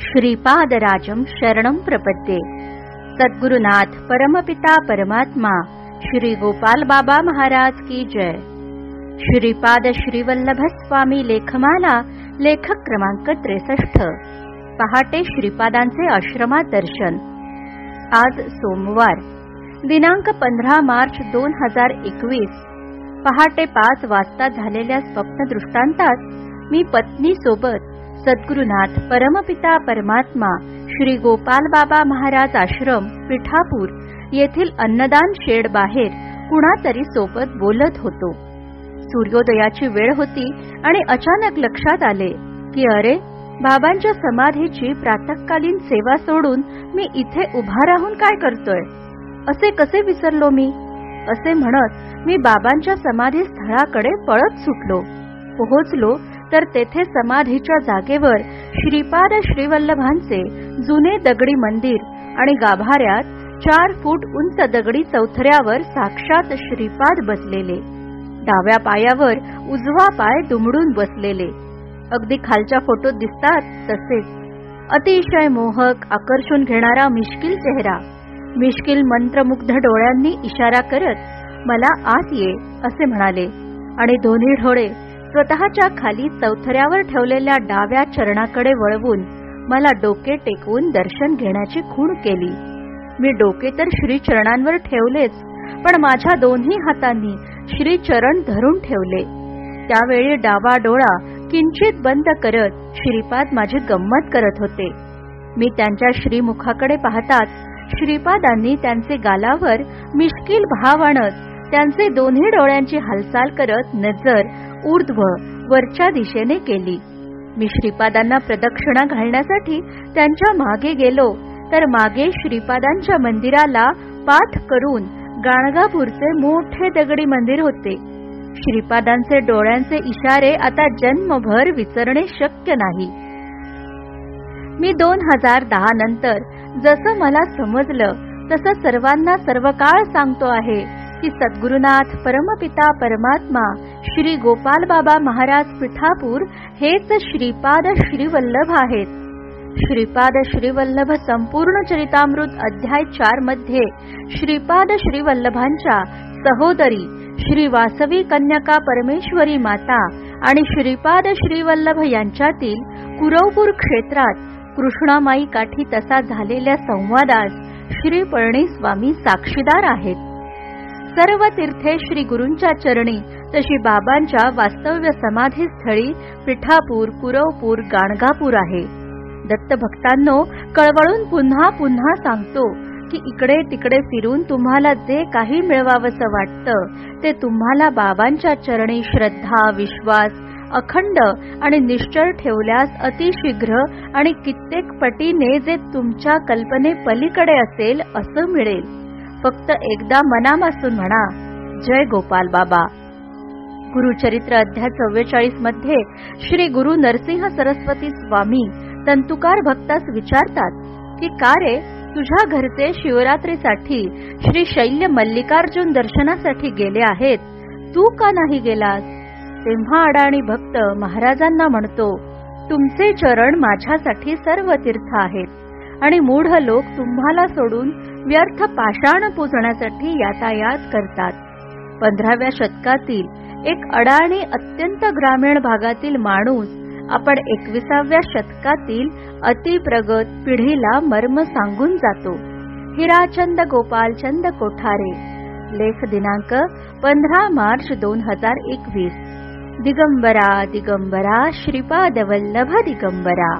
श्रीपादराजं शरणं प्रपद्ये। सद्गुरुनाथ परमपिता परमात्मा श्री गोपाल बाबा महाराज की जय। श्रीपाद श्रीवल्लभ स्वामी लेखमाला लेखक क्रमांक 63। पहाटे श्रीपादांचे आश्रमात दर्शन। आज सोमवार दिनांक 15 मार्च 2021 पहाटे 5 वाजता झालेल्या स्वप्नदृष्टांतात मी पत्नी सोबत सद्गुरुनाथ परमपिता परमात्मा श्री गोपाल बाबा महाराज आश्रम पिठापूर येथील अन्नदान शेड बाहेर कुणातरी सोबत बोलत होतो। सूर्योदयाची वेळ होती आणि अचानक लक्षात आले की अरे, बाबांच्या समाधीची प्रातःकालीन सेवा सोडून मी इथे उभा राहून काय करतोय, असे कसे विसरलो मी। असे म्हणत मी बाबांच्या समाधी स्थळाकडे पळत सुटलो। पोहोचलो तर तेथे समाधीच्या जागेवर श्रीपाद श्रीवल्लभांचे जुने दगडी मंदिर आणि गाभाऱ्यात 4 फूट उंच दगडी चौथऱ्यावर साक्षात श्रीपाद बसलेले, डाव्या पायावर उजवा पाय दुमडून बसलेले, अगदी खालच्या फोटोत दिसतात तसेच। अतिशय मोहक आकर्षून घेणारा मिश्किल चेहरा, मिश्किल मंत्रमुग्ध डोळ्यांनी इशारा करत मला आत ये असे म्हणाले आणि दोन्ही डोळे स्वतःच्या खाली चौथऱ्यावर ठेवलेल्या डाव्या चरणाकडे वळवून मला डोके टेकवून दर्शन घेण्याची खूण केली। मी डोके तर श्री चरणांवर ठेवलेच, पण माझ्या दोन्ही हातांनी श्री चरण धरून ठेवले। त्यावेळी डावा डोळा किंचित बंद करत श्रीपाद माझी गंमत करत होते। मी त्यांच्या श्रीमुखाकडे पाहताच श्रीपादांनी त्यांचे गालावर मिश्किल भाव आणत त्यांचे दोन्ही डोळ्यांची हालचाल करत नजर ऊर्ध्व वरच्या दिशेने केली। मी श्रीपादांना प्रदक्षिणा घालण्यासाठी त्यांच्या मागे गेलो तर मागे श्रीपादांच्या मंदिराला पाठ करून गाणगापूरचे मोठे दगडी मंदिर होते। श्रीपादांचे डोळ्यांचे इशारे आता जन्मभर विसरणे शक्य नाही। मी 2010 नंतर जसं मला समजलं तसं सर्वांना सर्वकाळ सांगतो आहे की सद्गुरुनाथ परमपिता परमात्मा श्री गोपाल बाबा महाराज पिठापूर हेच श्रीपाद श्रीवल्लभ आहेत। श्रीपाद श्रीवल्लभ संपूर्ण चरितामृत अध्याय 4 मध्ये श्रीपाद श्रीवल्लभांच्या सहोदरी श्री वासवी कन्यका परमेश्वरी माता आणि श्रीपाद श्रीवल्लभ यांच्यातील कुरवपूर क्षेत्रात कृष्णामाई काठी तसा झालेल्या संवादास श्री पळणी स्वामी साक्षीदार आहेत। सर्व तीर्थे श्री गुरूंच्या चरणी तशी बाबांच्या वास्तव्य समाधी स्थळी पिठापूर, कुरवपूर, गाणगापूर आहे। दत्त भक्तांनो, कळवळून पुन्हा पुन्हा सांगतो की इकडे तिकडे फिरून तुम्हाला जे काही मिळवावंसं वाटतं ते तुम्हाला बाबांच्या चरणी श्रद्धा, विश्वास अखंड आणि निश्चळ ठेवल्यास अतिशीघ्र आणि कित्येक पटीने जे तुमच्या कल्पने पलीकडे असेल असं मिळेल। फक्त एकदा मनापासून म्हणा, जय गोपाल बाबा। गुरुचरित्र अध्याय 44 मध्ये श्री गुरु नरसिंह सरस्वती स्वामी तंतुकार भक्तास विचारतात की का रे, तुझ्या घरचे शिवरात्रीसाठी श्री शैल्य मल्लिकार्जुन दर्शनासाठी गेले आहेत, तू का नाही गेलास? तेव्हा अडाणी भक्त महाराजांना म्हणतो, तुमचे चरण माझ्यासाठी सर्व तीर्थ आहेत आणि मूढ लोक तुम्हाला सोडून व्यर्थ पाषाण पूजण्यासाठी यातायात करतात। 15व्या शतकातील एक अडाणी अत्यंत ग्रामीण भागातील माणूस आपण 21व्या शतकातील अतिप्रगत पिढीला मर्म सांगून जातो। हिराचंद गोपालचंद कोठारे। लेख दिनांक 15 मार्च 2021। दिगंबरा दिगंबरा श्रीपाद वल्लभ दिगंबरा।